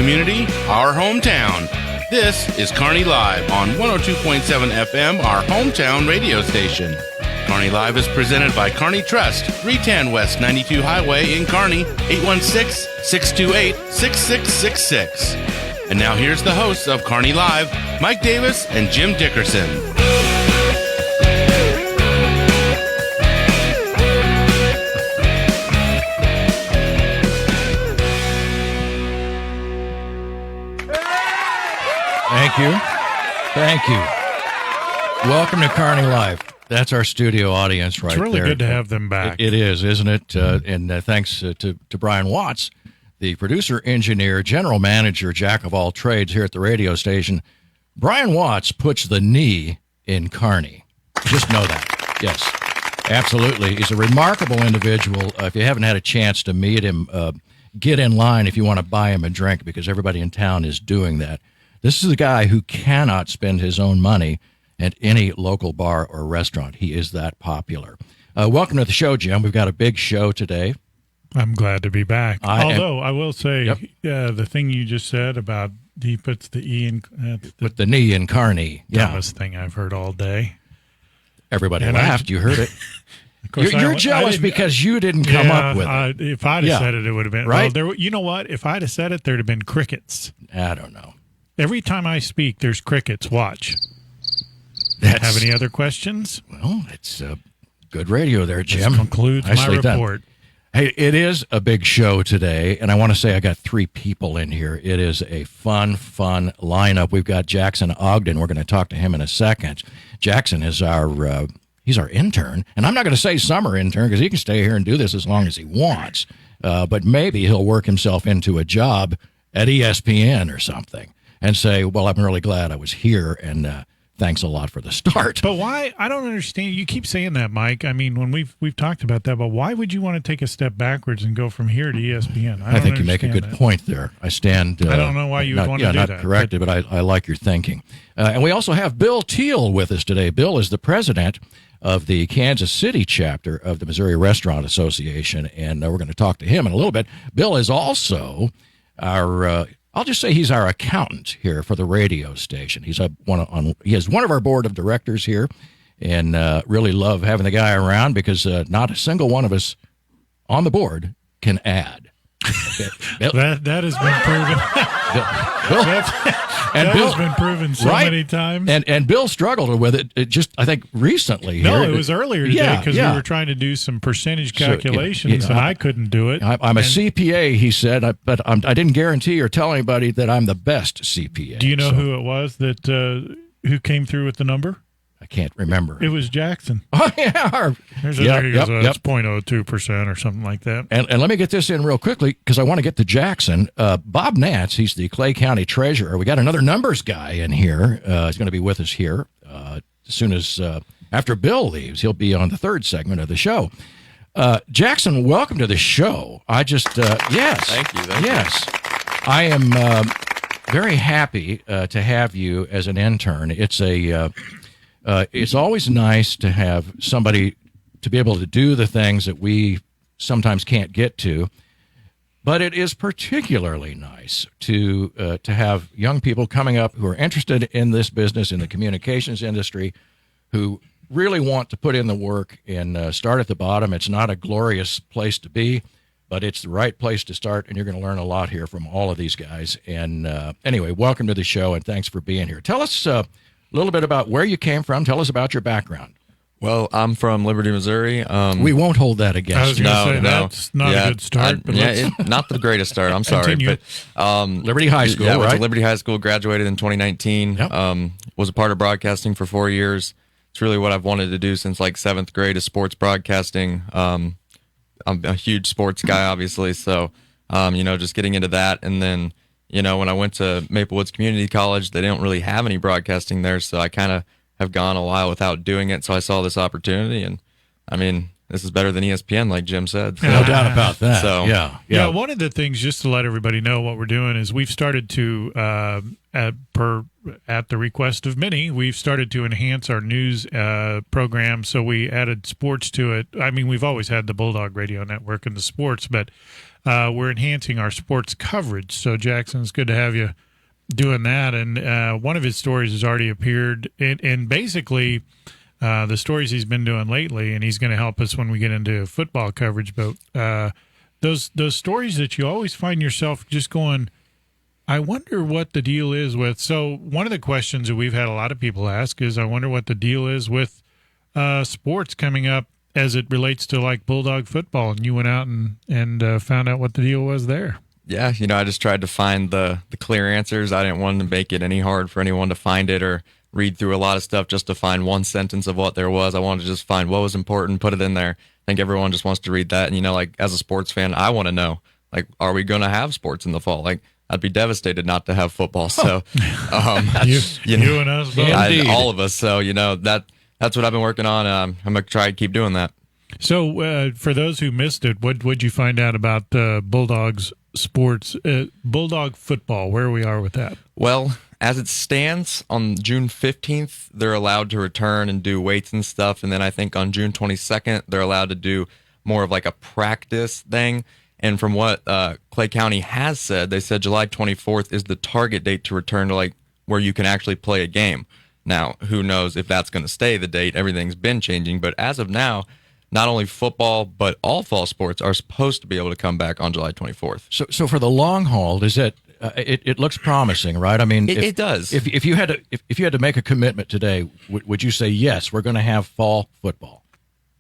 community, our hometown. This is Kearney Live on 102.7 FM, our hometown radio station. Kearney Live is presented by Kearney Trust, 310 West 92 Highway in Kearney, 816-628-6666. And now here's the hosts of Kearney Live, Mike Davis and Jim Dickerson. Thank you. Welcome to Kearney Live. That's our studio audience right there. It's really good to have them back. It is, isn't it? And thanks to Brian Watts, the producer, engineer, general manager, jack of all trades here at the radio station. Brian Watts puts the knee in Kearney. Just know that. Yes, absolutely. He's a remarkable individual. If you haven't had a chance to meet him, get in line if you want to buy him a drink, because everybody in town is doing that. This is a guy who cannot spend his own money at any local bar or restaurant. He is that popular. Welcome to the show, Jim. We've got a big show today. I'm glad to be back. Although I will say, the thing you just said about he puts the E in... with the knee in Kearney. Dumbest thing I've heard all day. Everybody laughed. You heard it. You're jealous because you didn't come up with it. If I'd have said it, it would have been... Right? Well, you know what? If I'd have said it, there'd have been crickets. I don't know. Every time I speak, there's crickets. Watch. Have any other questions? Well, it's good radio there, Jim. This concludes my report. Hey, it is a big show today, and I want to say I got 3 people in here. It is a fun lineup. We've got Jackson Ogden. We're going to talk to him in a second. Jackson is he's our intern, and I'm not going to say summer intern because he can stay here and do this as long as he wants, but maybe he'll work himself into a job at ESPN or something and say, well, I'm really glad I was here, and thanks a lot for the start. But why? I don't understand. You keep saying that, Mike. I mean, when we've talked about that, but why would you want to take a step backwards and go from here to ESPN? I think you make a good point there. I stand. I don't know why you would want to do that. Not corrected, but I like your thinking. And we also have Bill Teel with us today. Bill is the president of the Kansas City chapter of the Missouri Restaurant Association, and we're going to talk to him in a little bit. Bill is also our... I'll just say he's our accountant here for the radio station. He is one of our board of directors here, and really love having the guy around because not a single one of us on the board can add. That has been proven. Bill has been proven so many times. And Bill struggled with it just, I think, recently. No, it was earlier today because we were trying to do some percentage calculations, and I couldn't do it. I'm a CPA, he said, but I didn't guarantee or tell anybody that I'm the best CPA. Do you know who it was that who came through with the number? I can't remember. It was Jackson. Oh, yeah. It's 0.02% or something like that. And let me get this in real quickly because I want to get to Jackson. Bob Nance, he's the Clay County treasurer. We got another numbers guy in here. He's going to be with us here as soon as after Bill leaves. He'll be on the third segment of the show. Jackson, welcome to the show. I just, yes. Thank you. Yes. I am very happy to have you as an intern. It's always nice to have somebody to be able to do the things that we sometimes can't get to, but it is particularly nice to have young people coming up who are interested in this business, in the communications industry, who really want to put in the work and start at the bottom. It's not a glorious place to be, but it's the right place to start, and you're going to learn a lot here from all of these guys. And anyway, welcome to the show, and thanks for being here. Tell us a little bit about where you came from. Tell us about your background. Well, I'm from Liberty, Missouri. We won't hold that against you. I was going to say, that's not a good start. But not the greatest start. I'm sorry. But, Liberty High School, right? I went to Liberty High School, graduated in 2019. Yep. Was a part of broadcasting for 4 years. It's really what I've wanted to do since like 7th grade is sports broadcasting. I'm a huge sports guy, obviously. So, just getting into that. And then, when I went to Maple Woods Community College, they don't really have any broadcasting there. So I kind of have gone a while without doing it. So I saw this opportunity, and I mean, this is better than ESPN, like Jim said. So. No doubt about that. So, yeah. One of the things, just to let everybody know what we're doing, is we've started to, per at the request of many, we've started to enhance our news program. So we added sports to it. I mean, we've always had the Bulldog Radio Network and the sports, but we're enhancing our sports coverage. So, Jackson, it's good to have you doing that. And one of his stories has already appeared. And basically, the stories he's been doing lately, and he's going to help us when we get into football coverage. But those stories that you always find yourself just going, I wonder what the deal is with. So one of the questions that we've had a lot of people ask is, I wonder what the deal is with sports coming up as it relates to like Bulldog football. And you went out and found out what the deal was there. Yeah, I just tried to find the clear answers. I didn't want to make it any hard for anyone to find it or read through a lot of stuff just to find one sentence of what there was. I wanted to just find what was important, put it in there. I think everyone just wants to read that. And, like, as a sports fan, I want to know, like, are we going to have sports in the fall? Like, I'd be devastated not to have football. So, you and us both. All of us. So, that's what I've been working on. I'm going to try to keep doing that. So, for those who missed it, what'd you find out about Bulldogs sports, Bulldog football, where we are with that? Well, as it stands, on June 15th, they're allowed to return and do weights and stuff. And then I think on June 22nd, they're allowed to do more of like a practice thing. And from what Clay County has said, they said July 24th is the target date to return to like where you can actually play a game. Now, who knows if that's going to stay the date? Everything's been changing. But as of now, not only football, but all fall sports are supposed to be able to come back on July 24th. So for the long haul, is it? It looks promising, right? I mean, it does. If you had to make a commitment today, would you say yes? We're going to have fall football.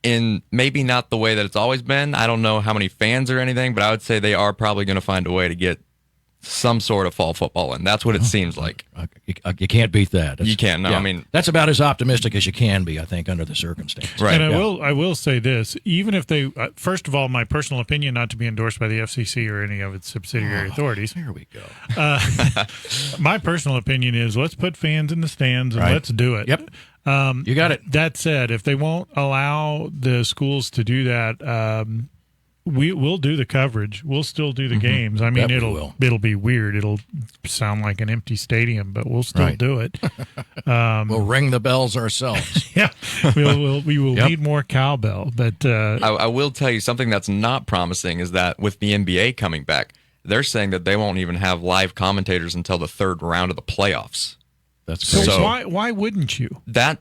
In maybe not the way that it's always been. I don't know how many fans or anything, but I would say they are probably going to find a way to get some sort of fall football in. That's what it seems like. You can't beat that. You can't. No, yeah. I mean, that's about as optimistic as you can be, I think, under the circumstances. Right. And I will say this: even if they, first of all, my personal opinion, not to be endorsed by the FCC or any of its subsidiary authorities. Here we go. My personal opinion is let's put fans in the stands and let's do it. Yep. You got it. That said, if they won't allow the schools to do that, we'll do the coverage. We'll still do the games. I mean, it'll be weird. It'll sound like an empty stadium, but we'll still do it. We'll ring the bells ourselves. Yeah, we will need more cowbell. But I will tell you something that's not promising is that with the NBA coming back, they're saying that they won't even have live commentators until the third round of the playoffs. That's so why wouldn't you? That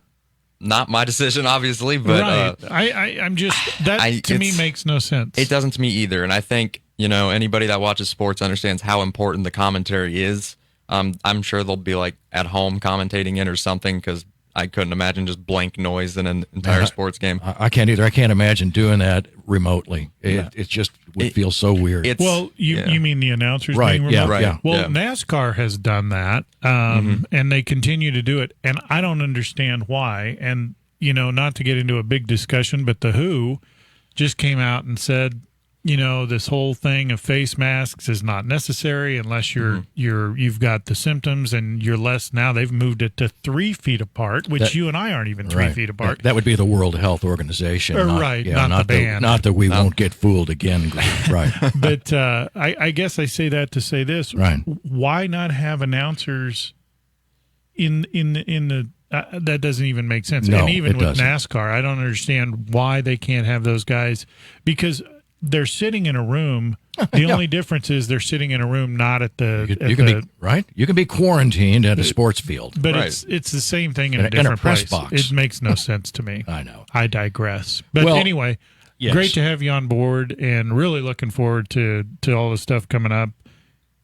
not my decision, obviously, but I'm just to me makes no sense. It doesn't to me either, and I think anybody that watches sports understands how important the commentary is. I'm sure they'll be like at home commentating it or something because I couldn't imagine just blank noise in an entire sports game. I can't either. I can't imagine doing that remotely. It just would feel so weird. You mean the announcers being remote? Yeah, right. Yeah. Well, NASCAR has done that, and they continue to do it, and I don't understand why. And, not to get into a big discussion, but the WHO just came out and said, this whole thing of face masks is not necessary unless you've got the symptoms and you're less. Now they've moved it to 3 feet apart, which you and I aren't even 3 feet apart. That would be the World Health Organization, not the band. Not that we won't get fooled again, right? But I guess I say that to say this: right? Why not have announcers in the that doesn't even make sense. No, and even with doesn't. NASCAR, I don't understand why they can't have those guys because they're sitting in a room. The only difference is they're sitting in a room, not at the. You can be quarantined at a sports field, but it's the same thing in a different press place. box. It makes no sense to me. I know. I digress. But anyway, great to have you on board, and really looking forward to all the stuff coming up,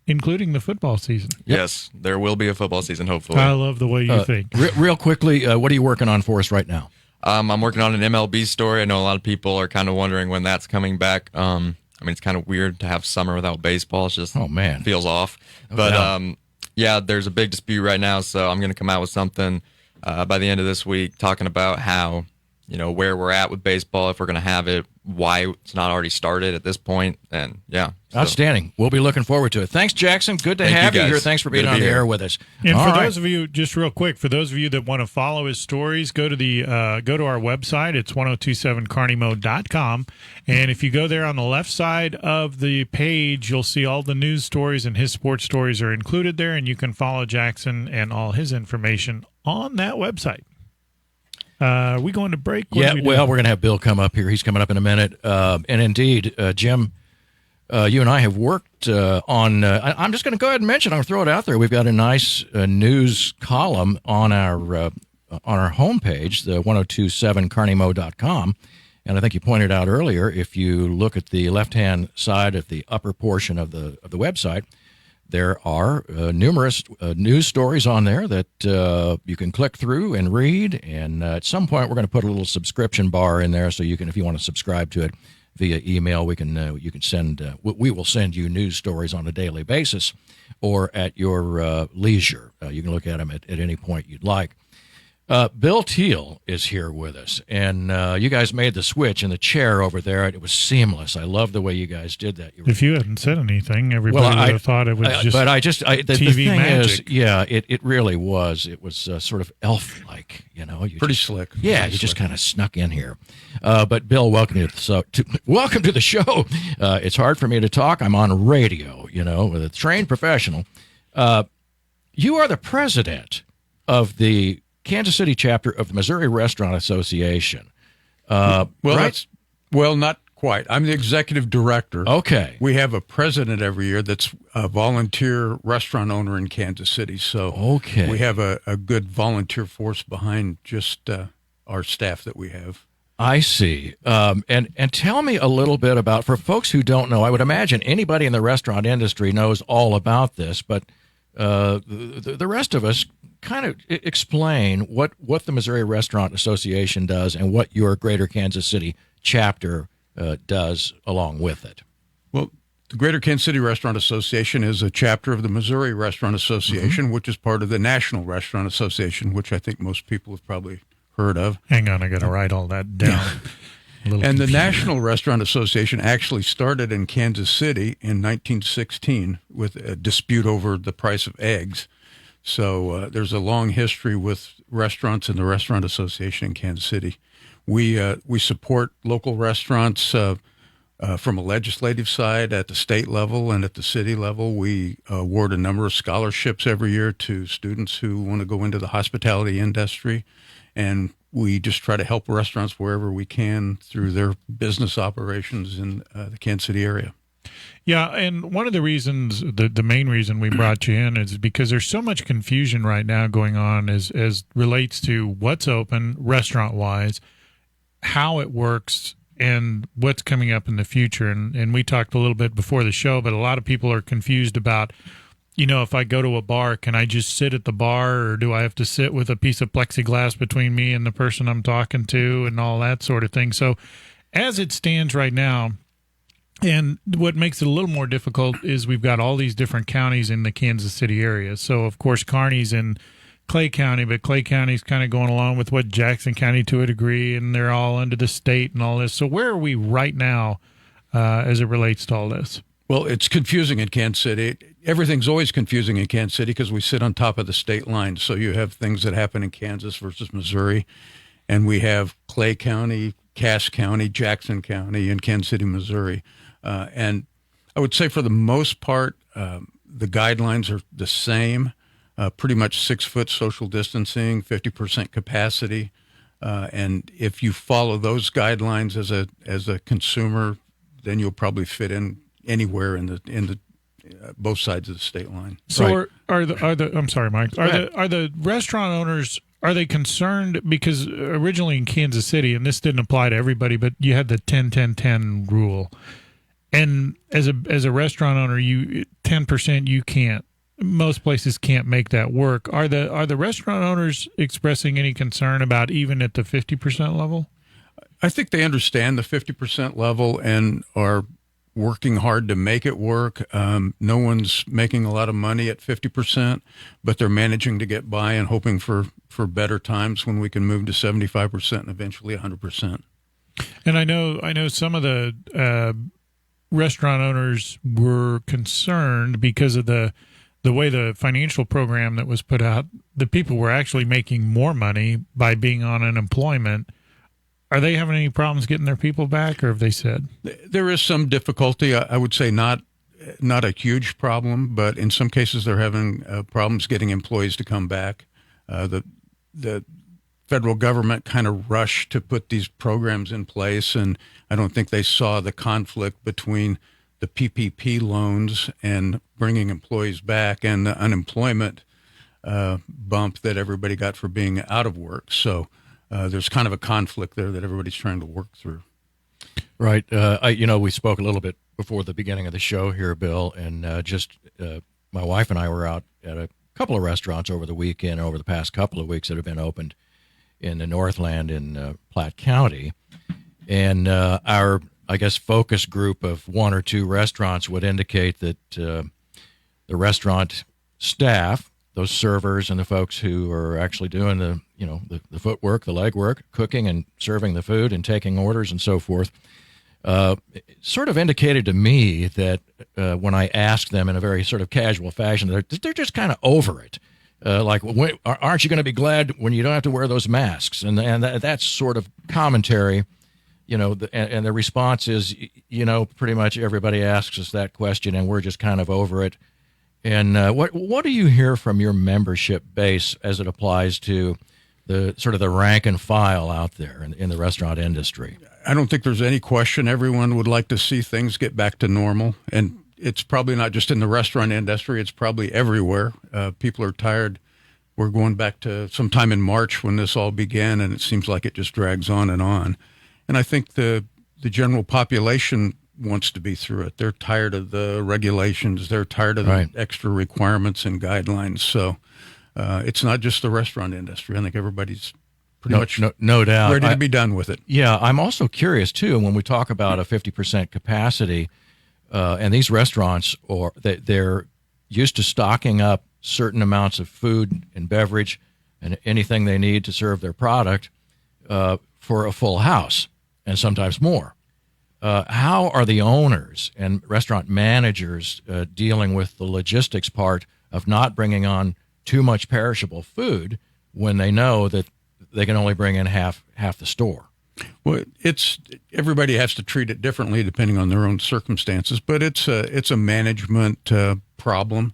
including the football season. Yes, there will be a football season. Hopefully, I love the way you think. Real quickly, what are you working on for us right now? I'm working on an MLB story. I know a lot of people are kind of wondering when that's coming back. I mean, it's kind of weird to have summer without baseball. It's just feels off. But there's a big dispute right now, so I'm going to come out with something by the end of this week talking about how, where we're at with baseball, if we're going to have it, why it's not already started at this point. And yeah. So. Outstanding. We'll be looking forward to it. Thanks, Jackson. Good to Thank have you you guys. here. Thanks for being Good to on be the here. air with us. And All for right. those of you, just real quick, for those of you that want to follow his stories, go to our website. It's 1027carneymo.com. And if you go there on the left side of the page, you'll see all the news stories, and his sports stories are included there. And you can follow Jackson and all his information on that website. We going to break? What Yeah, do we do? well, we're going to have Bill come up here. He's coming up in a minute. And indeed, Jim, you and I have worked on. I'm just going to go ahead and mention. I'm going to throw it out there. We've got a nice news column on our homepage, the 1027carneymo.com. And I think you pointed out earlier, if you look at the left-hand side of the upper portion of the website, there are numerous news stories on there that you can click through and read. And at some point, we're going to put a little subscription bar in there, so you can, if you want to subscribe to it via email, we can send. We will send you news stories on a daily basis, or at your leisure. You can look at them at any point you'd like. Bill Teel is here with us, and you guys made the switch in the chair over there. It was seamless. I love the way you guys did that. If you hadn't said anything, everybody would have thought it was just. But the TV thing magic. is, yeah, it really was. It was sort of elf-like, you know. Pretty slick. Yeah, Pretty you just slick. kind of snuck in here. But Bill, welcome to the show. It's hard for me to talk. I'm on radio, you know, with a trained professional. You are the president of the Kansas City chapter of the Missouri Restaurant Association. Well, right? not quite. I'm the executive director. Okay. We have a president every year that's a volunteer restaurant owner in Kansas City. So Okay. we have a good volunteer force behind just our staff that we have. I see. And tell me a little bit about, for folks who don't know, I would imagine anybody in the restaurant industry knows all about this, but the rest of us kind of explain what the Missouri Restaurant Association does and what your Greater Kansas City chapter does along with it. Well, the Greater Kansas City Restaurant Association is a chapter of the Missouri Restaurant Association, which is part of the National Restaurant Association, which I think most people have probably heard of. Hang on, I got to write all that down. And the National Restaurant Association actually started in Kansas City in 1916 with a dispute over the price of eggs. So there's a long history with restaurants and the Restaurant Association in Kansas City. We support local restaurants from a legislative side at the state level and at the city level. We award a number of scholarships every year to students who want to go into the hospitality industry. And we just try to help restaurants wherever we can through their business operations in the Kansas City area. Yeah, and one of the reasons, the main reason we brought you in is because there's so much confusion right now going on as relates to what's open restaurant-wise, how it works, and what's coming up in the future. And we talked a little bit before the show, but a lot of people are confused about, you know, if I go to a bar, can I just sit at the bar, or do I have to sit with a piece of plexiglass between me and the person I'm talking to and all that sort of thing? So as it stands right now, and what makes it a little more difficult is we've got all these different counties in the Kansas City area. So, of course, Kearney's in Clay County, but Clay County's kind of going along with what Jackson County to a degree, and they're all under the state and all this. So where are we right now as it relates to all this? Well, it's confusing in Kansas City. Everything's always confusing in Kansas City because we sit on top of the state line. So you have things that happen in Kansas versus Missouri, and we have Clay County, Cass County, Jackson County, and Kansas City, Missouri. And I would say for the most part, the guidelines are the same, pretty much 6-foot social distancing, 50% capacity. And if you follow those guidelines as a consumer, then you'll probably fit in anywhere in the both sides of the state line. So are the I'm sorry, Mike. Are the restaurant owners, are they concerned because originally in Kansas City, and this didn't apply to everybody, but you had the 10-10-10 rule. And as a restaurant owner, you 10% you can't. Most places can't make that work. Are the restaurant owners expressing any concern about even at the 50% level? I think they understand the 50% level and are working hard to make it work. No one's making a lot of money at 50%, but they're managing to get by and hoping for better times when we can move to 75% and eventually 100%. And I know some of the restaurant owners were concerned because of the way the financial program that was put out. The people were actually making more money by being on unemployment. Are they having any problems getting their people back, or have they said? There is some difficulty. I would say not a huge problem, but in some cases they're having problems getting employees to come back. The federal government kind of rushed to put these programs in place, and I don't think they saw the conflict between the PPP loans and bringing employees back and the unemployment bump that everybody got for being out of work. So there's kind of a conflict there that everybody's trying to work through. Right. We spoke a little bit before the beginning of the show here, Bill, and my wife and I were out at a couple of restaurants over the weekend, over the past couple of weeks that have been opened in the Northland in Platte County. And our, I guess, focus group of one or two restaurants would indicate that the restaurant staff, those servers and the folks who are actually doing the footwork, the legwork, cooking and serving the food and taking orders and so forth, sort of indicated to me that when I asked them in a very sort of casual fashion, they're just kind of over it. Aren't you going to be glad when you don't have to wear those masks? And that's sort of commentary, and the response is, pretty much everybody asks us that question, and we're just kind of over it. And what do you hear from your membership base as it applies to the sort of the rank and file out there in the restaurant industry? I don't think there's any question. Everyone would like to see things get back to normal, and it's probably not just in the restaurant industry. It's probably everywhere. People are tired. We're going back to sometime in March when this all began, and it seems like it just drags on. And I think the general population wants to be through it. They're tired of the regulations. They're tired of the extra requirements and guidelines. So it's not just the restaurant industry. I think everybody's pretty much no doubt ready to be done with it. Yeah, I'm also curious, too, when we talk about a 50% capacity, and these restaurants, they're used to stocking up certain amounts of food and beverage and anything they need to serve their product for a full house and sometimes more. How are the owners and restaurant managers dealing with the logistics part of not bringing on too much perishable food when they know that they can only bring in half the store? Well, everybody has to treat it differently depending on their own circumstances, but it's a management problem.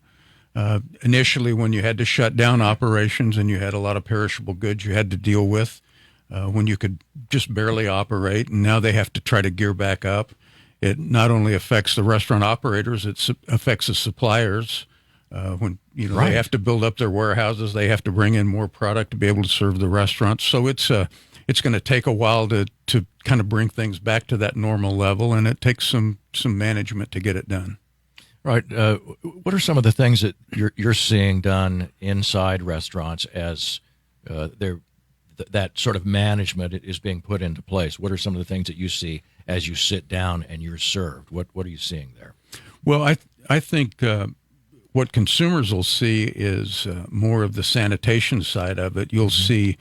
Initially, when you had to shut down operations and you had a lot of perishable goods you had to deal with, when you could just barely operate, and now they have to try to gear back up. It not only affects the restaurant operators, it affects the suppliers. When they have to build up their warehouses, they have to bring in more product to be able to serve the restaurants. So it's going to take a while to kind of bring things back to that normal level, and it takes some management to get it done. Right. What are some of the things that you're seeing done inside restaurants as that sort of management is being put into place? What are some of the things that you see as you sit down and you're served? What are you seeing there? Well, I think what consumers will see is more of the sanitation side of it. You'll see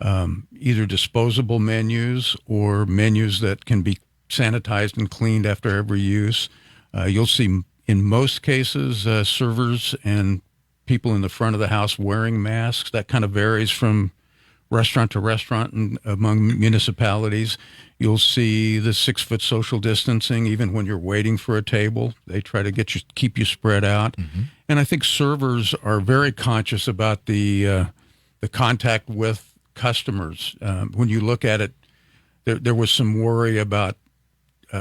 either disposable menus or menus that can be sanitized and cleaned after every use. You'll see, in most cases, servers and people in the front of the house wearing masks. That kind of varies from restaurant to restaurant and among municipalities. You'll see the 6-foot social distancing, even when you're waiting for a table. They try to keep you spread out. Mm-hmm. And I think servers are very conscious about the contact with customers. When you look at it, there was some worry about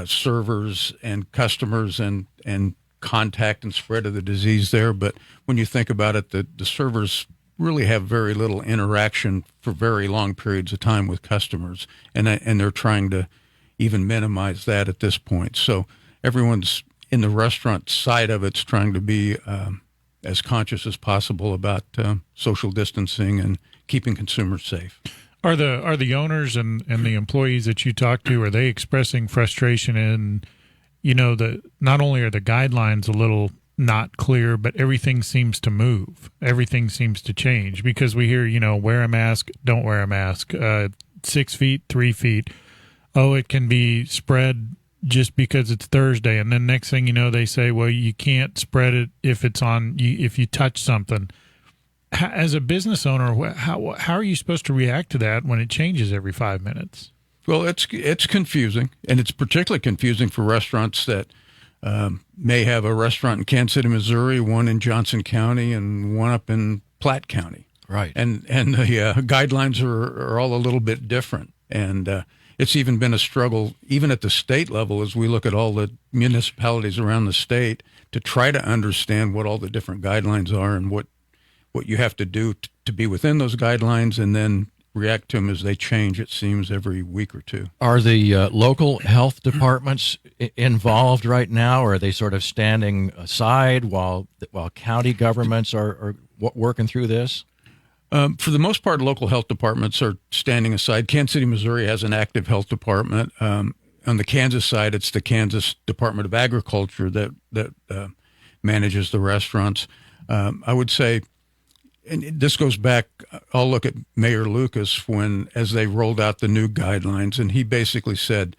servers and customers and contact and spread of the disease there. But when you think about it, the servers really have very little interaction for very long periods of time with customers, and they're trying to even minimize that at this point. So everyone's in the restaurant side of it's trying to be as conscious as possible about social distancing and keeping consumers safe. Are the owners and the employees that you talk to, are they expressing frustration in, not only are the guidelines a little not clear, but everything seems to move. Everything seems to change because we hear, wear a mask, don't wear a mask, 6 feet, 3 feet. oh, it can be spread just because it's Thursday, and then next thing you know, they say, well, you can't spread it if it's if you touch something. As a business owner, how are you supposed to react to that when it changes every 5 minutes? Well, it's confusing, and it's particularly confusing for restaurants that may have a restaurant in Kansas City, Missouri, one in Johnson County, and one up in Platte County. Right. And the guidelines are all a little bit different, and it's even been a struggle, even at the state level, as we look at all the municipalities around the state to try to understand what all the different guidelines are and what you have to do to be within those guidelines, and then react to them as they change, it seems, every week or two. Are the local health departments involved right now, or are they sort of standing aside while county governments are working through this? For the most part, local health departments are standing aside. Kansas City, Missouri has an active health department. On the Kansas side, it's the Kansas Department of Agriculture that manages the restaurants. I would say, and this goes back, I'll look at Mayor Lucas as they rolled out the new guidelines, and he basically said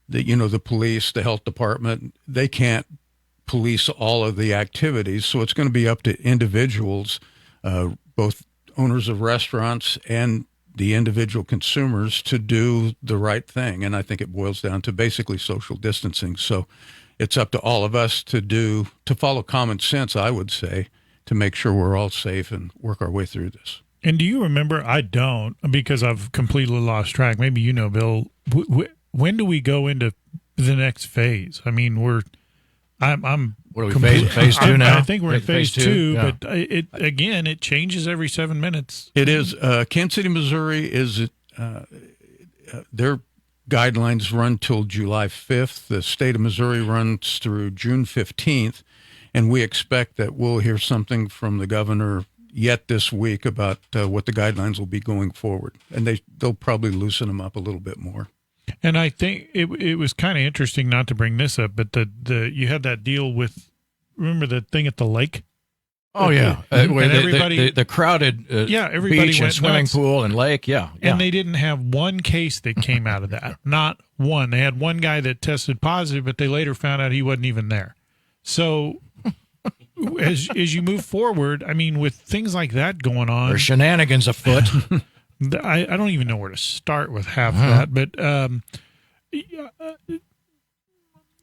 that, the police, the health department, they can't police all of the activities. So it's going to be up to individuals, both owners of restaurants and the individual consumers, to do the right thing. And I think it boils down to basically social distancing. So it's up to all of us to follow common sense, I would say, to make sure we're all safe and work our way through this. And do you remember? I don't, because I've completely lost track. Maybe you know, Bill. When do we go into the next phase? I mean, I'm. What are we, phase two now? I think we're in phase two, yeah. but it changes every 7 minutes. It is. Kansas City, Missouri is their guidelines run till July 5th. The state of Missouri runs through June 15th. And we expect that we'll hear something from the governor yet this week about what the guidelines will be going forward. And they'll probably loosen them up a little bit more. And I think it was kind of interesting, not to bring this up, but you had that deal with, remember the thing at the lake? Oh, yeah. The crowded everybody beach and swimming pool and lake, yeah. And they didn't have one case that came out of that. Not one. They had one guy that tested positive, but they later found out he wasn't even there. So as you move forward, I mean, with things like that going on, there's shenanigans afoot. I don't even know where to start with half that, but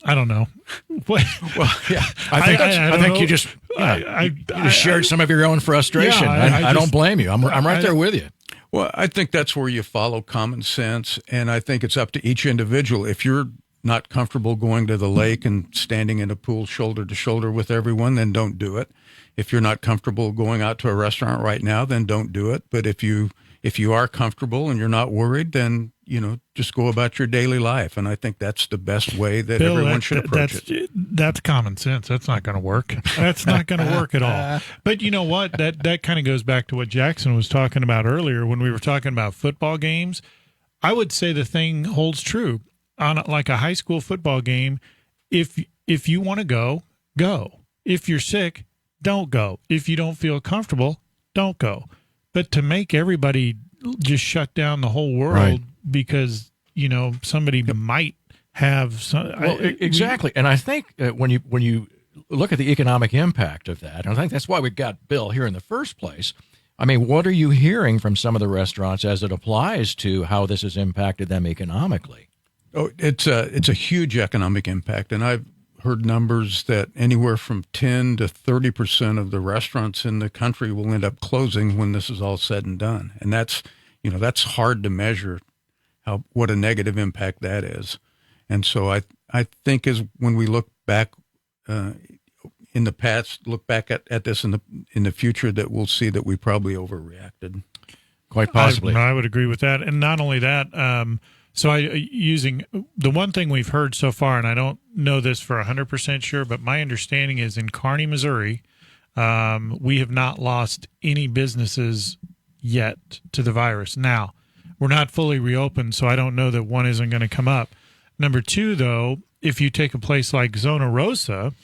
I don't know. Well, yeah, I think you just shared some of your own frustration. I don't blame you. I'm right there with you. Well, I think that's where you follow common sense, and I think it's up to each individual. If you're not comfortable going to the lake and standing in a pool shoulder to shoulder with everyone, then don't do it. If you're not comfortable going out to a restaurant right now, then don't do it. But if you are comfortable and you're not worried, then just go about your daily life. And I think that's the best way that Bill, everyone should approach it. That's common sense. That's not going to work. That's not going to work at all. But you know what? That kind of goes back to what Jackson was talking about earlier when we were talking about football games. I would say the thing holds true. On like a high school football game, if you want to go. If you're sick, don't go. If you don't feel comfortable, don't go. But to make everybody just shut down the whole world because somebody might have some. Exactly. And I think when you look at the economic impact of that, and I think that's why we got Bill here in the first place. I mean, what are you hearing from some of the restaurants as it applies to how this has impacted them economically? Oh, it's a huge economic impact, and I've heard numbers that anywhere from 10 to 30% of the restaurants in the country will end up closing when this is all said and done, and that's hard to measure what a negative impact that is, and so I think as when we look back in the past, look back at this in the future, that we'll see that we probably overreacted. Quite possibly, I would agree with that, and not only that. So using the one thing we've heard so far, and I don't know this for 100% sure, but my understanding is in Kearney, Missouri, we have not lost any businesses yet to the virus. Now, we're not fully reopened, so I don't know that one isn't going to come up. Number two, though, if you take a place like Zona Rosa,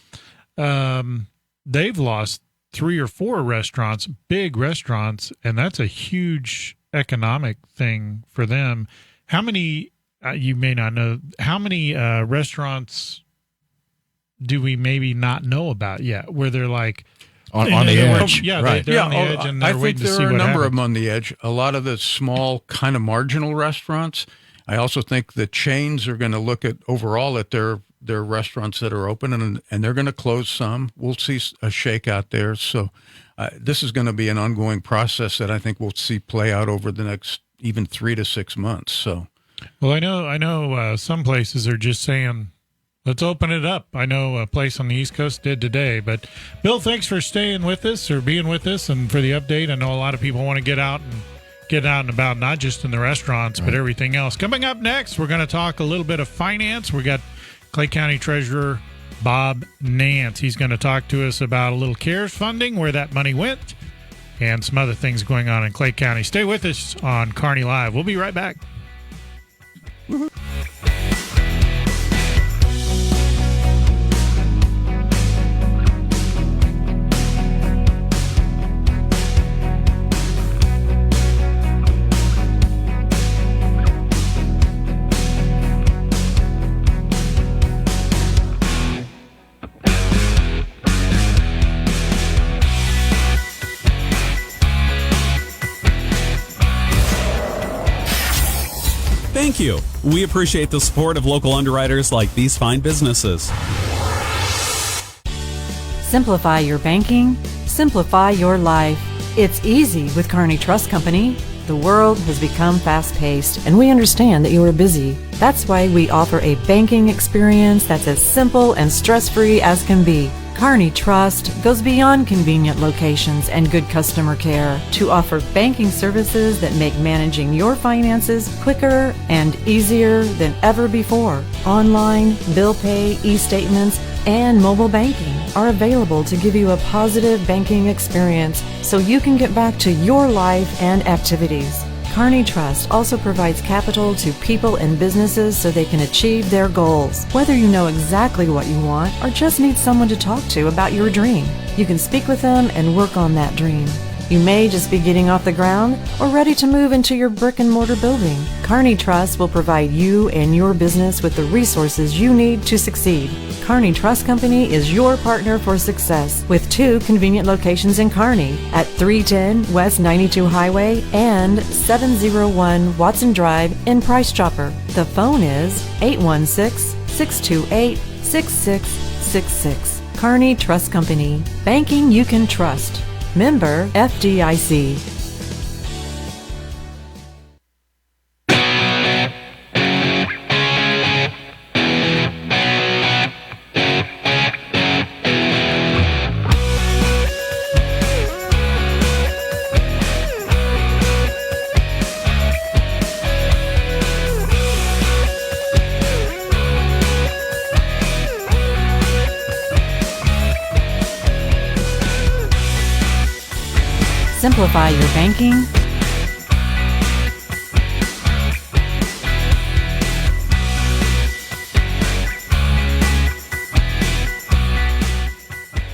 they've lost 3 or 4 restaurants, big restaurants, and that's a huge economic thing for them. How many you may not know, how many restaurants do we maybe not know about yet, where they're like on the edge? Yeah, right. they're on the edge, and they're I think waiting to see there are what a number happens. of them on the edge. A lot of the small, kind of marginal restaurants. I also think the chains are going to look at overall at their restaurants that are open, and they're going to close some. We'll see a shakeout there. So this is going to be an ongoing process that I think we'll see play out over the next even 3 to 6 months. So, well, I know some places are just saying, let's open it up. I know a place on the East Coast did today. But, Bill, thanks for staying with us or being with us and for the update. I know a lot of people want to get out and about, not just in the restaurants, but everything else. Coming up next, we're going to talk a little bit of finance. We got Clay County Treasurer Bob Nance. He's going to talk to us about a little CARES funding, where that money went, and some other things going on in Clay County. Stay with us on Kearney Live. We'll be right back. Thank you. We appreciate the support of local underwriters like these fine businesses. Simplify your banking, simplify your life. It's easy with Kearney Trust Company. The world has become fast-paced, and we understand that you are busy. That's why we offer a banking experience that's as simple and stress-free as can be. Kearney Trust goes beyond convenient locations and good customer care to offer banking services that make managing your finances quicker and easier than ever before. Online, bill pay, e-statements, and mobile banking are available to give you a positive banking experience so you can get back to your life and activities. Kearney Trust also provides capital to people and businesses so they can achieve their goals. Whether you know exactly what you want or just need someone to talk to about your dream, you can speak with them and work on that dream. You may just be getting off the ground or ready to move into your brick and mortar building. Kearney Trust will provide you and your business with the resources you need to succeed. Kearney Trust Company is your partner for success with 2 convenient locations in Kearney at 310 West 92 Highway and 701 Watson Drive in Price Chopper. The phone is 816-628-6666. Kearney Trust Company. Banking you can trust. Member FDIC. Simplify your banking.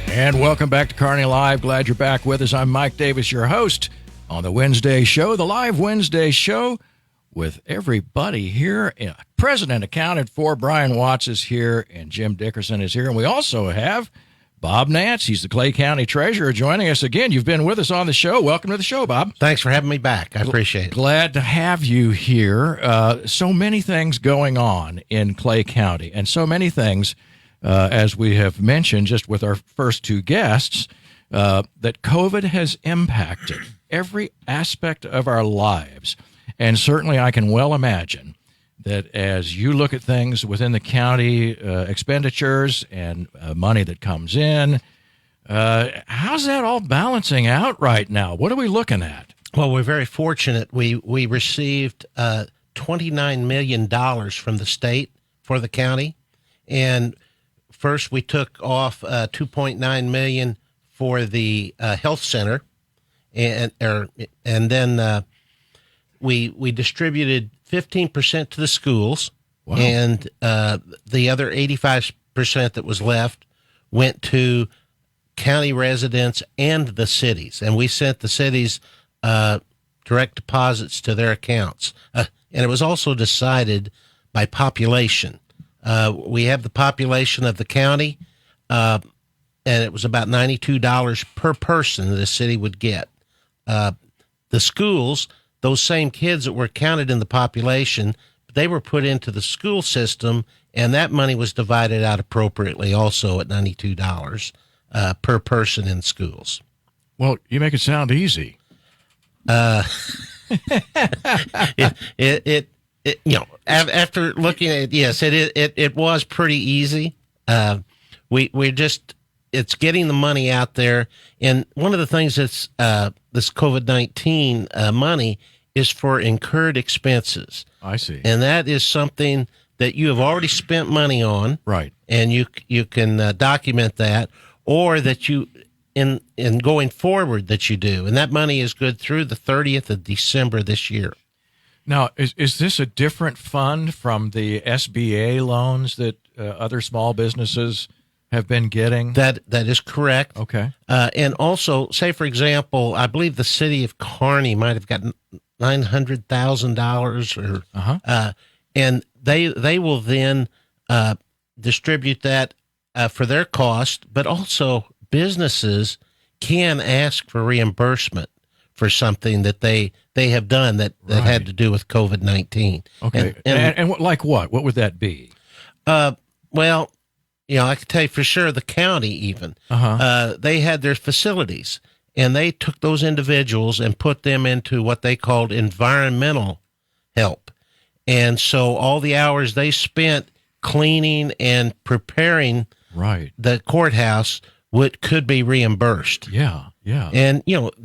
And welcome back to Kearney Live. Glad you're back with us. I'm Mike Davis, your host on the Wednesday show, the Live Wednesday show, with everybody here. President accounted for, Brian Watts is here, and Jim Dickerson is here. And we also have Bob Nance. He's the Clay County Treasurer, joining us again. You've been with us on the show. Welcome to the show, Bob. Thanks for having me back. I appreciate it. Glad to have you here. So many things going on in Clay County, and so many things, as we have mentioned just with our first 2 guests, that COVID has impacted every aspect of our lives. And certainly I can well imagine that as you look at things within the county, expenditures and money that comes in, how's that all balancing out right now? What are we looking at? Well, we're very fortunate. We received $29 million from the state for the county. And first we took off $2.9 million for the health center. And then we distributed 15% to the schools. Wow. And the other 85% that was left went to county residents and the cities. And we sent the cities direct deposits to their accounts. And it was also decided by population. We have the population of the county, and it was about $92 per person that the city would get. The schools, those same kids that were counted in the population, they were put into the school system, and that money was divided out appropriately also at $92 per person in schools. Well, you make it sound easy. After looking at it, yes, it was pretty easy. It's getting the money out there, and one of the things that's this COVID-19 money is for incurred expenses. I see, and that is something that you have already spent money on, right? And you can document that, or that you in going forward that you do, and that money is good through the 30th of December this year. Now, is this a different fund from the SBA loans that other small businesses have been getting? That is correct. Okay. And also, say for example, I believe the city of Kearney might have gotten $900,000, and they will then distribute that for their cost, but also businesses can ask for reimbursement for something that they have done that had to do with COVID-19. Okay. And like what? What would that be? Well, I can tell you for sure the county even, they had their facilities, and they took those individuals and put them into what they called environmental help. And so all the hours they spent cleaning and preparing the courthouse could be reimbursed. Yeah. And,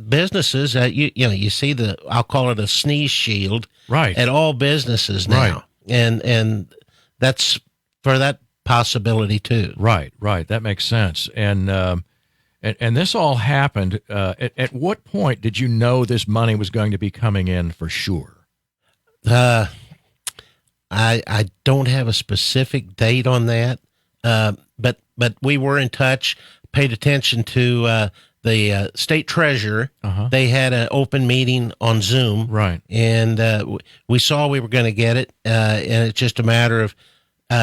businesses, you see I'll call it a sneeze shield at all businesses now. Right. And that's for that possibility too. Right. That makes sense. And this all happened. At what point did you know this money was going to be coming in for sure? I don't have a specific date on that. But we were in touch, paid attention to the state treasurer. They had an open meeting on Zoom. Right. And we saw we were going to get it. And it's just a matter of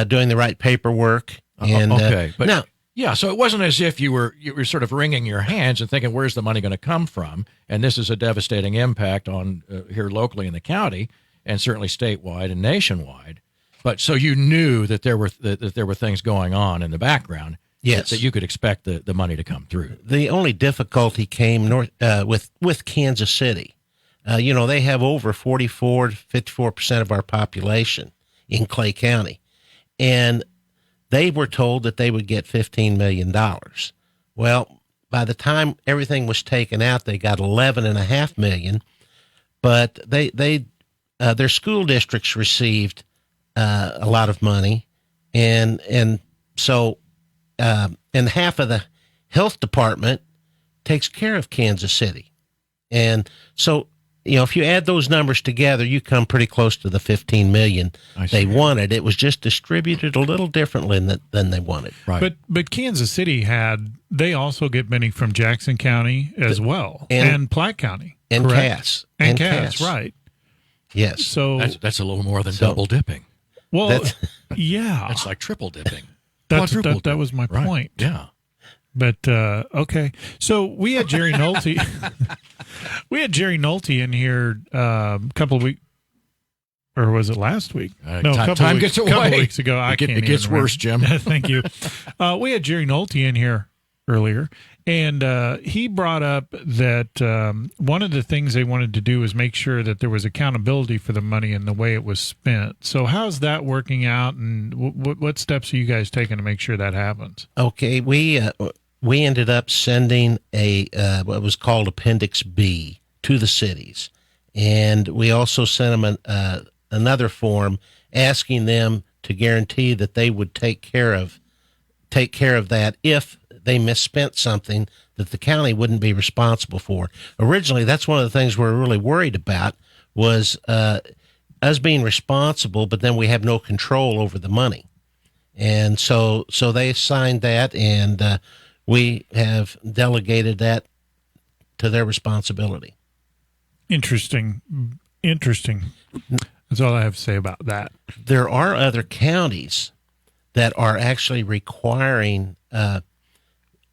doing the right paperwork. And okay. But now, yeah, so it wasn't as if you were sort of wringing your hands and thinking, where's the money going to come from? And this is a devastating impact on here locally in the county, and certainly statewide and nationwide. But so you knew that there were things going on in the background. Yes, that you could expect the money to come through. The only difficulty came with Kansas City. They have over 44 to 54% of our population in Clay County, and they were told that they would get $15 million. Well, by the time everything was taken out, they got $11.5 million. But their school districts received a lot of money, and so and half of the health department takes care of Kansas City, and so if you add those numbers together, you come pretty close to the $15 million they wanted. It was just distributed a little differently than they wanted. Right. But Kansas City they also get money from Jackson County as well, and Platte County, and Cass, right? Yes. So that's a little more than double dipping. Well, yeah, that's like triple dipping. That was my point. Yeah. But okay, so we had Jerry Nolte. We had Jerry Nolte in here a couple of weeks, or was it last week? No, time gets away. A couple weeks ago. It gets worse, Jim. Thank you. We had Jerry Nolte in here earlier, and he brought up that one of the things they wanted to do was make sure that there was accountability for the money and the way it was spent. So how's that working out, and what steps are you guys taking to make sure that happens? Okay, we ended up sending what was called Appendix B to the cities, and we also sent them another form asking them to guarantee that they would take care of that if they misspent something that the county wouldn't be responsible for. Originally, that's one of the things we were really worried about was us being responsible, but then we have no control over the money, and so they signed that, and we have delegated that to their responsibility. Interesting. That's all I have to say about that. There are other counties that are actually requiring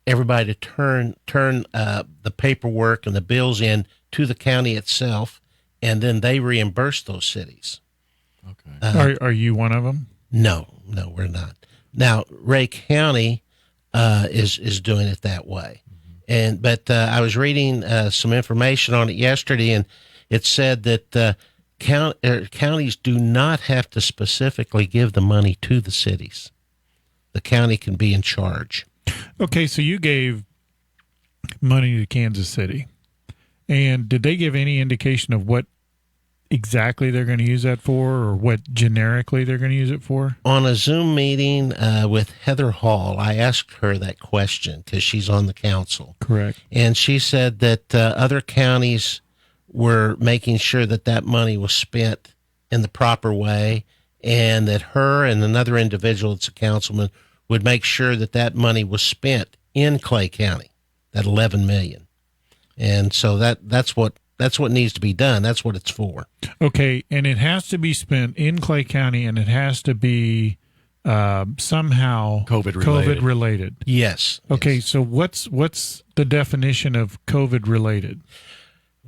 everybody to turn the paperwork and the bills in to the county itself, and then they reimburse those cities. Okay. Are you one of them? No, we're not. Now, Ray County is doing it that way. But I was reading some information on it yesterday, and it said that counties do not have to specifically give the money to the cities. The county can be in charge. Okay, so you gave money to Kansas City, and did they give any indication of what exactly they're going to use that for, or what generically they're going to use it for? On a Zoom meeting with Heather Hall, I asked her that question because she's on the council. Correct. And she said that other counties were making sure that that money was spent in the proper way, and that her and another individual that's a councilman would make sure that that money was spent in Clay County, that $11 million. And so that's what needs to be done. That's what it's for. Okay, and it has to be spent in Clay County, and it has to be somehow COVID related. Yes. Okay, yes. so what's the definition of COVID related?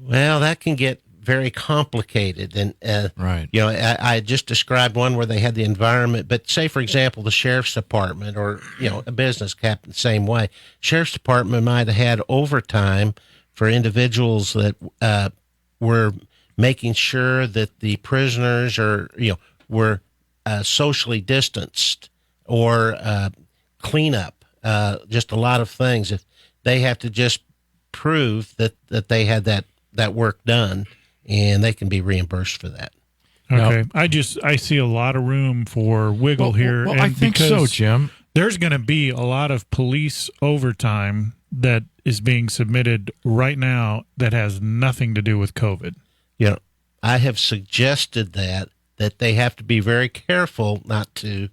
Well, that can get very complicated. And, Right. you know, I just described one where they had the environment, but say, for example, the sheriff's department or, you know, a business kept the same way. Sheriff's department might have had overtime for individuals that were making sure that the prisoners were socially distanced or cleanup, just a lot of things. If they have to just prove that they had that work done, and they can be reimbursed for that. Okay, I see a lot of room for wiggle here. Well, and I think so, Jim. There's going to be a lot of police overtime that is being submitted right now that has nothing to do with COVID. You know, I have suggested that they have to be very careful not to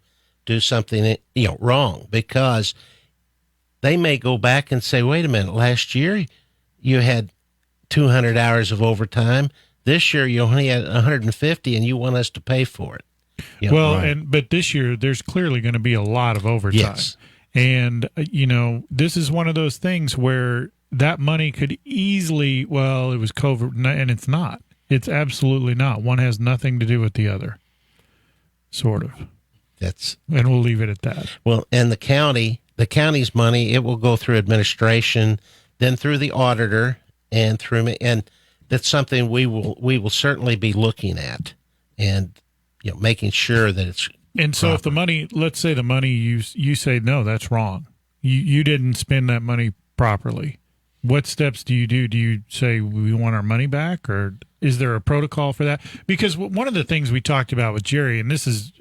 do something wrong, because they may go back and say, wait a minute, last year you had 200 hours of overtime. This year you only had 150, and you want us to pay for it. You know, well, right. But this year there's clearly going to be a lot of overtime. Yes. And, this is one of those things where that money could easily, it was COVID, and it's not. It's absolutely not. One has nothing to do with the other, sort of. And we'll leave it at that. Well, and the county's money, it will go through administration, then through the auditor, and through me, and that's something we will certainly be looking at, and making sure that it's. And so, proper. If the money, let's say the money you say no, that's wrong. You didn't spend that money properly. What steps do you do? Do you say we want our money back, or is there a protocol for that? Because one of the things we talked about with Jerry, and this is,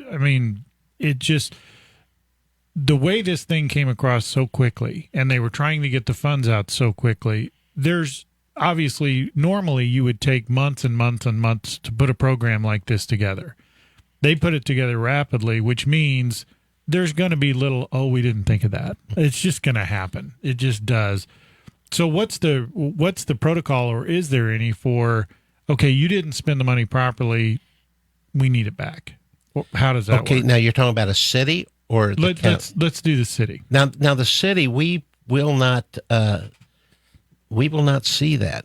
it just. The way this thing came across so quickly, and they were trying to get the funds out so quickly, there's obviously, normally you would take months and months and months to put a program like this together. They put it together rapidly, which means there's going to be we didn't think of that. It's just going to happen. It just does. So what's the protocol, or is there any for, okay, you didn't spend the money properly, we need it back? How does that work? Okay, now you're talking about a city or let's do the city. Now the city, we will not see that.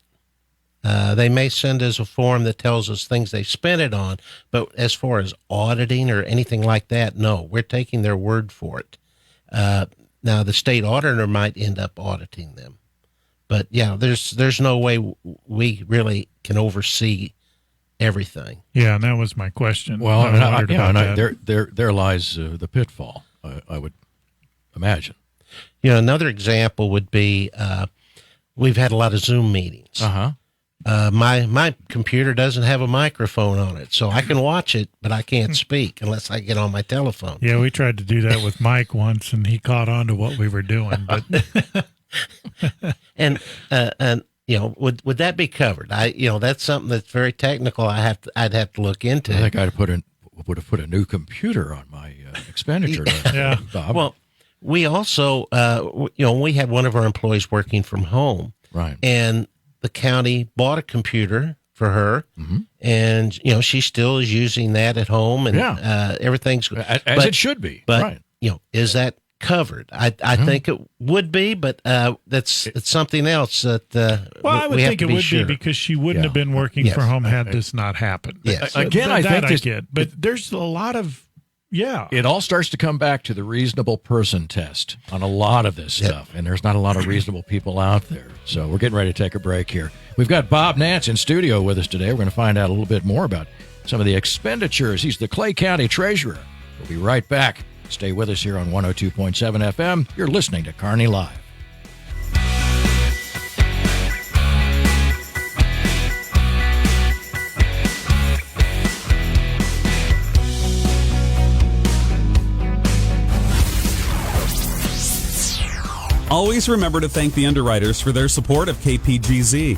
They may send us a form that tells us things they spent it on, but as far as auditing or anything like that, no, we're taking their word for it. Now the state auditor might end up auditing them, but yeah, there's no way we really can oversee everything. Yeah, and that was my question. Well, there lies the pitfall, I would imagine. Another example would be we've had a lot of Zoom meetings. Uh-huh. My computer doesn't have a microphone on it, so I can watch it, but I can't speak unless I get on my telephone. Yeah, we tried to do that with Mike once, and he caught on to what we were doing. But and would that be covered? That's something that's very technical. I'd have to look into. I think would have put a new computer on my expenditure list. Yeah. Bob. Well, we also we had one of our employees working from home, right, and the county bought a computer for her, and she still is using that at home, and everything's as it should be. But right. Is that covered? I think it would be, but it's something else that I would we have think to it be would sure. be because she wouldn't have been working Yes. from home had this not happened. Yes. Again, I think this, get, but there's a lot of it all starts to come back to the reasonable person test on a lot of this stuff, and there's not a lot of reasonable people out there. So we're getting ready to take a break here. We've got Bob Nance in studio with us today. We're going to find out a little bit more about some of the expenditures. He's the Clay County Treasurer. We'll be right back. Stay with us here on 102.7 FM. You're listening to Kearney Live. Always remember to thank the underwriters for their support of KPGZ.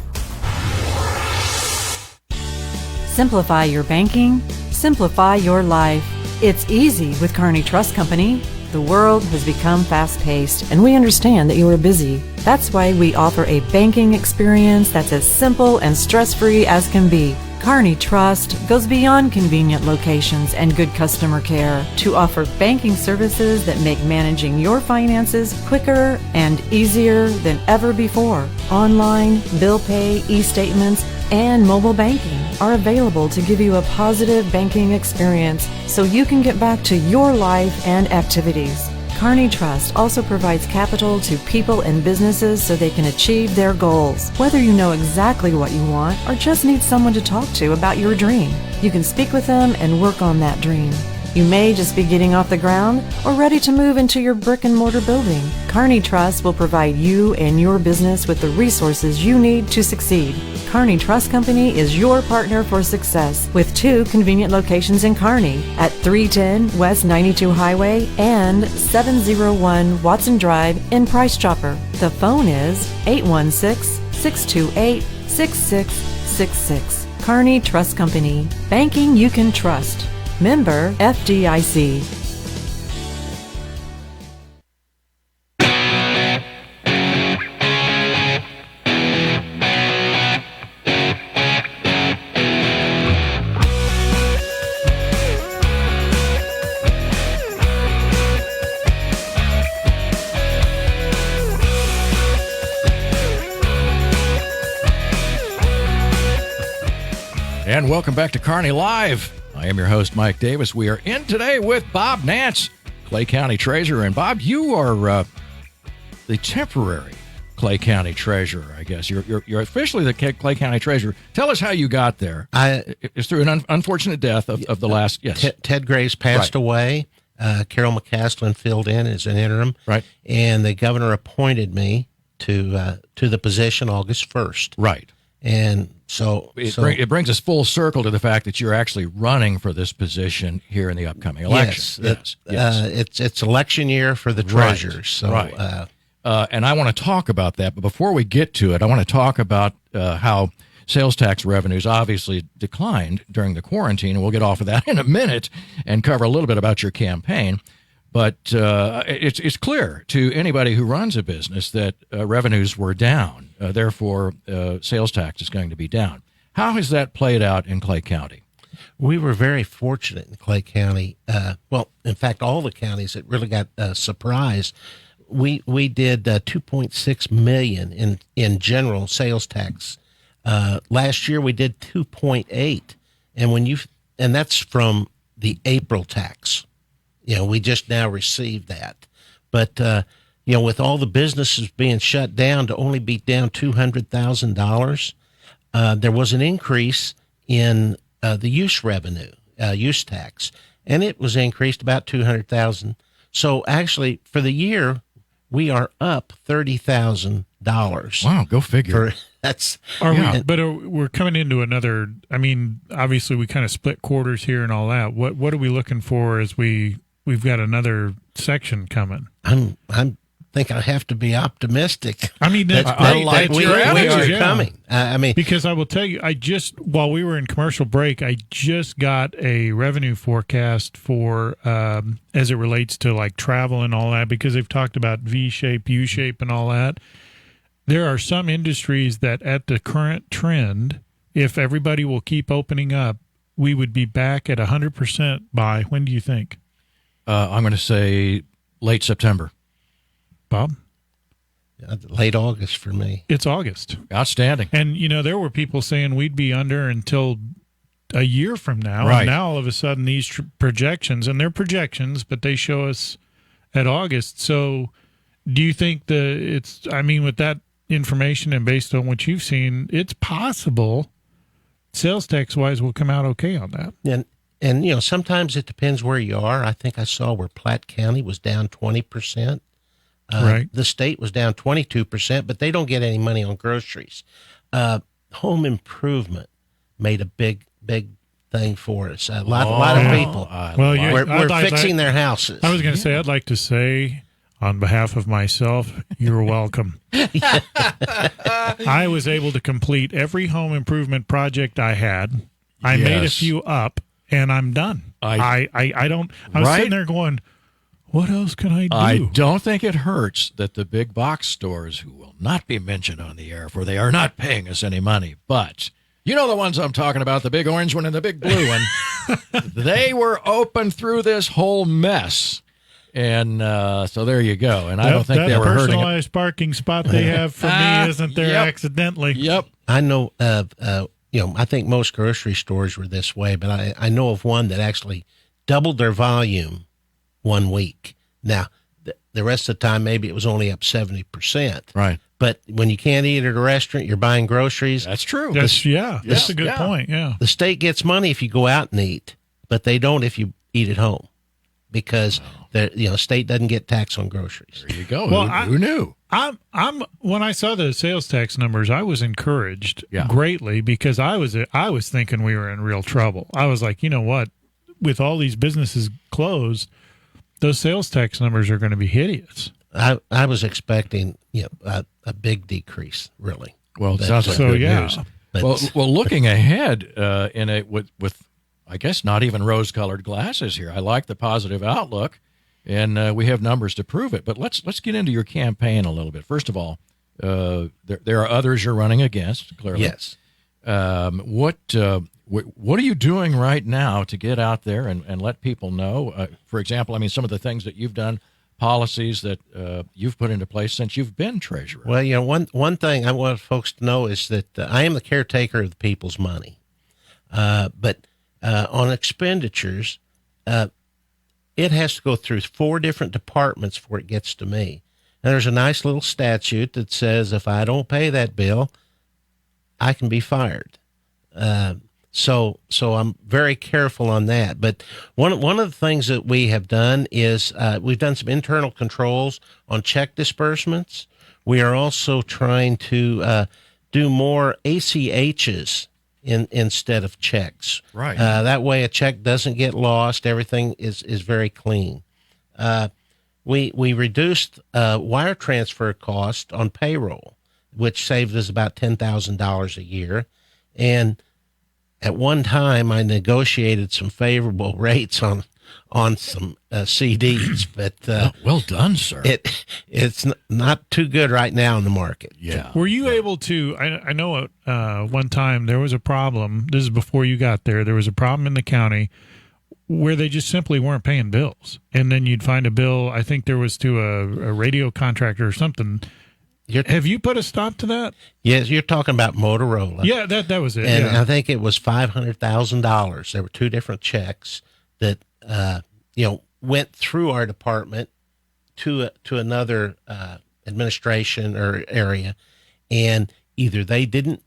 Simplify your banking, simplify your life. It's easy with Kearney Trust Company. The world has become fast-paced, and we understand that you are busy. That's why we offer a banking experience that's as simple and stress-free as can be. Kearney Trust goes beyond convenient locations and good customer care to offer banking services that make managing your finances quicker and easier than ever before. Online, bill pay, e-statements, and mobile banking are available to give you a positive banking experience so you can get back to your life and activities. Kearney Trust also provides capital to people and businesses so they can achieve their goals. Whether you know exactly what you want or just need someone to talk to about your dream, you can speak with them and work on that dream. You may just be getting off the ground or ready to move into your brick and mortar building. Kearney Trust will provide you and your business with the resources you need to succeed. Kearney Trust Company is your partner for success with 2 convenient locations in Kearney at 310 West 92 Highway and 701 Watson Drive in Price Chopper. The phone is 816-628-6666. Kearney Trust Company. Banking you can trust. Member FDIC. And welcome back to Kearney Live. I am your host, Mike Davis. We are in today with Bob Nance, Clay County Treasurer. And Bob, you are the temporary Clay County Treasurer, I guess. You're officially the Clay County Treasurer. Tell us how you got there. It's through an unfortunate death of the last, yes. Ted Graves passed away. Carol McCaslin filled in as an interim. Right. And the governor appointed me to the position August 1st. Right. And so it brings us full circle to the fact that you're actually running for this position here in the upcoming election. Yes. It's election year for the treasurers. So, right. And I want to talk about that. But before we get to it, I want to talk about how sales tax revenues obviously declined during the quarantine. And we'll get off of that in a minute and cover a little bit about your campaign. But it's clear to anybody who runs a business that revenues were down. Therefore, sales tax is going to be down. How has that played out in Clay County? We were very fortunate in Clay County. Well, in fact, all the counties that really got surprised. We did $2.6 million in general sales tax. Last year we did 2.8, and that's from the April tax. We just now received that. But, with all the businesses being shut down, to only be down $200,000, there was an increase in the use revenue, use tax, and it was increased about $200,000. So actually, for the year, we are up $30,000. Wow, go figure. We're coming into another. I mean, obviously, we kind of split quarters here and all that. What are we looking for as we've got another section coming? I think I have to be optimistic. I mean, we are coming. Because I will tell you, while we were in commercial break, I just got a revenue forecast for as it relates to like travel and all that, because they've talked about V-shape, U-shape, and all that. There are some industries that at the current trend if everybody will keep opening up, we would be back at 100% by when do you think? I'm going to say late September. Bob? Late August for me. It's August. Outstanding. And, there were people saying we'd be under until a year from now. Right. And now all of a sudden these projections, and they're projections, but they show us at August. So do you think with that information and based on what you've seen, it's possible sales tax wise will come out okay on that? And sometimes it depends where you are. I think I saw where Platte County was down 20%. Right. The state was down 22%, but they don't get any money on groceries. Home improvement made a big thing for us. A lot of people. We're fixing their houses. I was going to say, I'd like to say on behalf of myself, you're welcome. I was able to complete every home improvement project I had. I made a few up, and I'm done. I was sitting there going, what else can I do? I don't think it hurts that the big box stores, who will not be mentioned on the air, for they are not paying us any money, but you know the ones I'm talking about, the big orange one and the big blue one, they were open through this whole mess. And so there you go. And I don't think they were hurting it. That personalized parking spot they have for me isn't there accidentally. Yep. I know I think most grocery stores were this way, but I know of one that actually doubled their volume 1 week. Now, the rest of the time, maybe it was only up 70%. Right. But when you can't eat at a restaurant, you're buying groceries. That's true. That's a good point. Yeah. The state gets money if you go out and eat, but they don't if you eat at home because the state doesn't get tax on groceries. There you go. Well, who knew? When I saw the sales tax numbers, I was encouraged greatly because I was thinking we were in real trouble. I was like, you know what? With all these businesses closed, those sales tax numbers are going to be hideous. I was expecting a big decrease, really. Well, it sounds like good news. Well, looking ahead with I guess not even rose-colored glasses here. I like the positive outlook, and we have numbers to prove it. But let's get into your campaign a little bit. First of all, there are others you're running against, clearly. Yes. What are you doing right now to get out there and let people know? For example, some of the things that you've done, policies that you've put into place since you've been treasurer. Well, one thing I want folks to know is that I am the caretaker of the people's money. But on expenditures, it has to go through 4 different departments before it gets to me. And there's a nice little statute that says if I don't pay that bill, I can be fired. So I'm very careful on that. But one of the things that we have done is we've done some internal controls on check disbursements. We are also trying to do more ACHs instead of checks. Right. That way a check doesn't get lost. Everything is very clean. We reduced wire transfer cost on payroll, which saved us about $10,000 a year. And at one time, I negotiated some favorable rates on some CDs, but well done, sir. It's not too good right now in the market. Yeah. Were you able to? I know one time there was a problem. This is before you got there. There was a problem in the county where they just simply weren't paying bills, and then you'd find a bill. I think there was to a radio contractor or something. Have you put a stop to that? Yes, you're talking about Motorola. Yeah, that was it. And I think it was $500,000. There were 2 different checks that went through our department to another administration or area, and either they didn't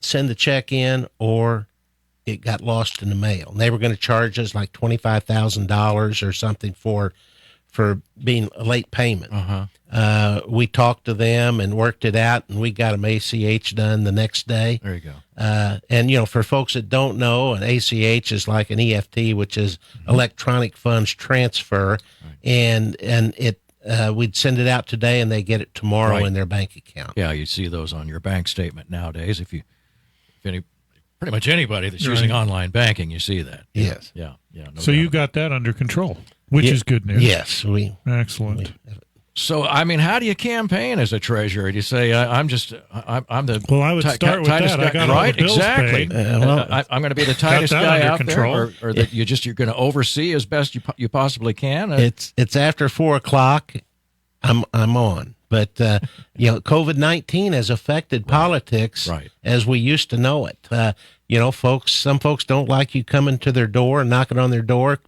send the check in or it got lost in the mail. And they were going to charge us like $25,000 or something for being a late payment. We talked to them and worked it out, and we got them ACH done the next day. There you go. And for folks that don't know, an ACH is like an EFT, which is electronic funds transfer, and it we'd send it out today, and they get it tomorrow in their bank account. Yeah, you see those on your bank statement nowadays. Pretty much anybody that's using online banking, you see that. Yes. Yeah. So you got that under control, which is good news. Yes. Excellent. So, I mean, how do you campaign as a treasurer? Do you say, I'm the Well, I would start with tightest that. guy, I got all right? the bills Exactly. paid. I'm going to be the tightest that guy under out control. there, or that you're going to oversee as best you possibly can. It's after 4:00. I'm on. But COVID-19 has affected politics as we used to know it. Some folks don't like you coming to their door and knocking on their door,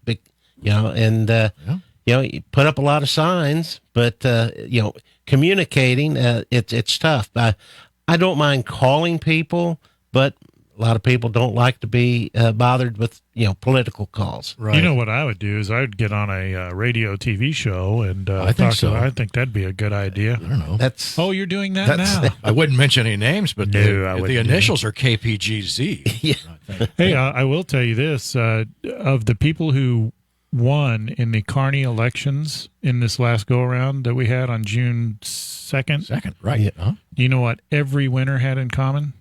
you put up a lot of signs, but communicating, it's tough. I don't mind calling people, but a lot of people don't like to be bothered with political calls. Right. You know what I would do is I would get on a radio TV show and I think so. I think that'd be a good idea. I don't know. You're doing that now. I wouldn't mention any names, but No, the initials are KPGZ. Yeah. Hey, I will tell you this: of the people who won in the Kearney elections in this last go around that we had on June 2nd, Right. Yeah. Huh? you know what every winner had in common?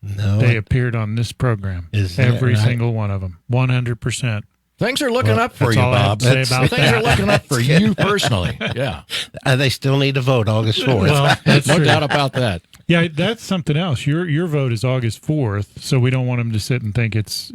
No, They appeared on this program. Is that Every right? single one of them, 100%. Things are looking up for that's you, all I have Bob. to say about Things are that. looking up for you personally. Yeah. They still need to vote August 4th. Well, that's No true. doubt about that. Yeah, that's something else. Your vote is August 4th, so we don't want them to sit and think it's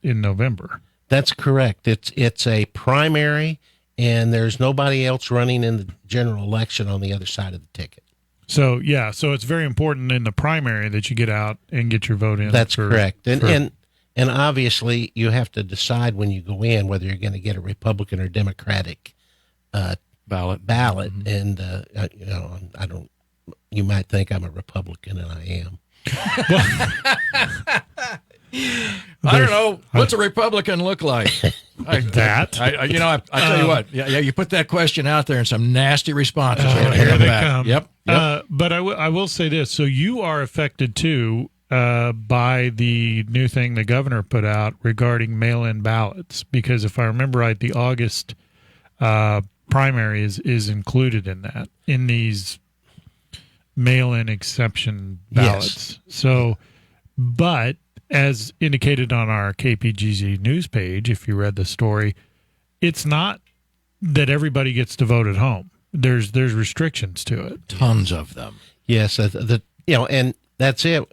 in November. That's correct. It's a primary, and there's nobody else running in the general election on the other side of the ticket. So it's very important in the primary that you get out and get your vote in. That's correct. for- And obviously, you have to decide when you go in whether you're going to get a Republican or Democratic Ballot. ballot. And I don't. You might think I'm a Republican, and I am. I don't know. What's a Republican look like? I tell you what. Yeah, you put that question out there and some nasty responses. We're gonna hear here they back. come. Yep. But I will say this. So you are affected, too, by the new thing the governor put out regarding mail-in ballots. Because if I remember right, the August primary is included in that, in these mail-in exception ballots. Yes. So, but as indicated on our KPGZ news page, if you read the story, it's not that everybody gets to vote at home. There's restrictions to it. Tons of them. Yes, and that's it.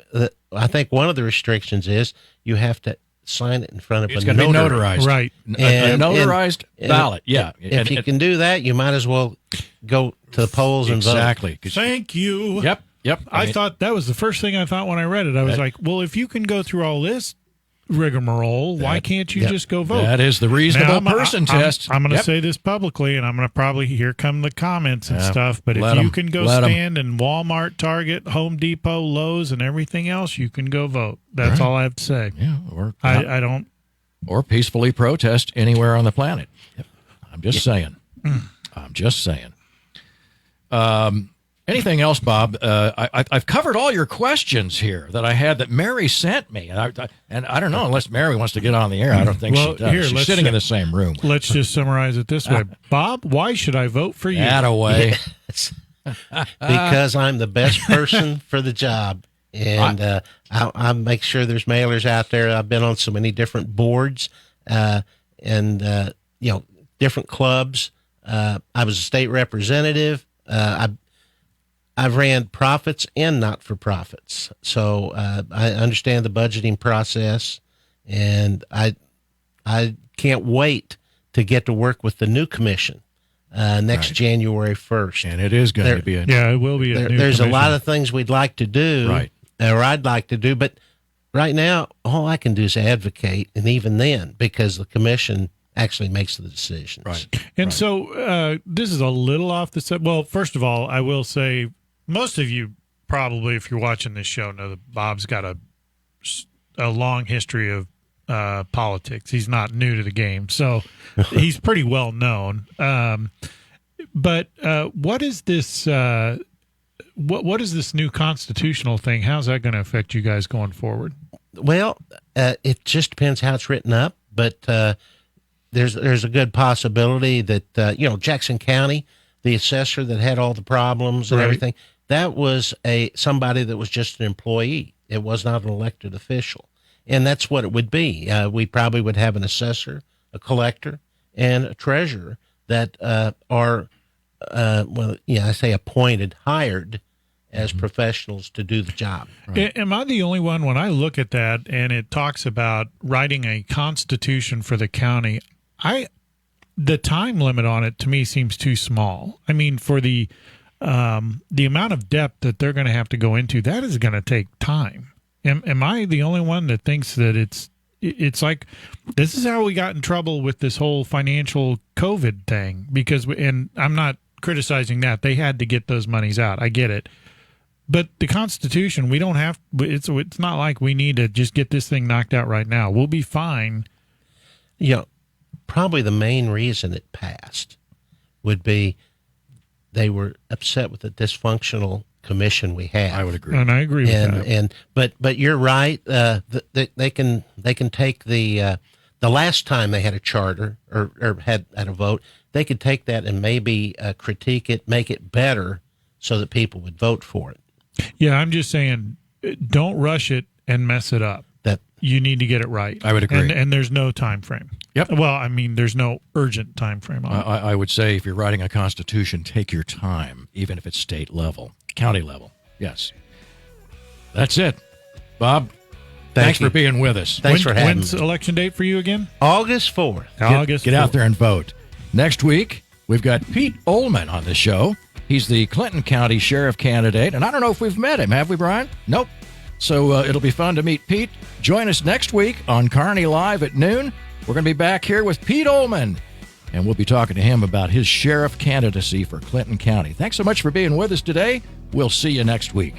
I think one of the restrictions is you have to sign it in front of It's a going to be notary. notarized. Right. A notarized ballot. Yeah. If you can do that, you might as well go to the polls and vote. Exactly. Thank you. Yep. I thought that was the first thing I thought when I read it. I was like, well, if you can go through all this rigmarole, why can't you just go vote? That is the reasonable Now, person test. I'm going to Yep. say this publicly, and I'm going to probably, here come the comments and stuff, but Let if you 'em. can go Let 'em. stand in Walmart, Target, Home Depot, Lowe's, and everything else, you can go vote. That's all I have to say. Yeah. I don't. Or peacefully protest anywhere on the planet. Yep. I'm just saying. I'm just saying. Anything else, Bob? I've covered all your questions here that I had that Mary sent me, and I don't know unless Mary wants to get on the air. I don't think she does. Here, She's sitting in the same room. Let's just summarize it this way. Bob, why should I vote for you? Attaway. Because I'm the best person for the job. And I make sure there's mailers out there. I've been on so many different boards and different clubs. I was a state representative. I've ran profits and not-for-profits. So I understand the budgeting process, and I can't wait to get to work with the new commission next January 1st. And it is going to be Yeah, it will be. There's a lot of things we'd like to do, Right. or I'd like to do, but right now, all I can do is advocate, and even then, because the commission actually makes the decisions. Right. And so this is a little off the set. Well, first of all, I will say most of you probably, if you're watching this show, know that Bob's got a long history of politics. He's not new to the game, so he's pretty well known. But what is this? What is this new constitutional thing? How's that going to affect you guys going forward? Well, it just depends how it's written up, but there's a good possibility that Jackson County, the assessor that had all the problems and everything, that was somebody that was just an employee. It was not an elected official, and that's what it would be. We probably would have an assessor, a collector, and a treasurer that are I say appointed, hired as professionals to do the job. Am I the only one when I look at that and it talks about writing a constitution for the county? The time limit on it to me seems too small. I mean, for the amount of depth that they're going to have to go into, that is going to take time. Am I the only one that thinks that it's like this is how we got in trouble with this whole financial COVID thing? Because and I'm not criticizing that, they had to get those monies out. I get it. But the Constitution, we don't have. It's not like we need to just get this thing knocked out right now. We'll be fine. Probably the main reason it passed would be they were upset with the dysfunctional commission we have. I would agree, and I agree with that. But you're right. They can take the last time they had a charter or had a vote. They could take that and maybe critique it, make it better, so that people would vote for it. Yeah, I'm just saying, don't rush it and mess it up. That you need to get it right. I would agree. And there's no time frame. Yep. Well, I mean, there's no urgent time frame on it. I would say if you're writing a constitution, take your time, even if it's state level, county level. Yes. That's it. Bob, thanks for being with us. Thanks for having When's me. election date for you again? August 4th. Get out there and vote. Next week, we've got Pete Ullman on the show. He's the Clinton County Sheriff candidate, and I don't know if we've met him. Have we, Brian? Nope. So it'll be fun to meet Pete. Join us next week on Kearney Live at noon. We're going to be back here with Pete Ullman, and we'll be talking to him about his sheriff candidacy for Clinton County. Thanks so much for being with us today. We'll see you next week.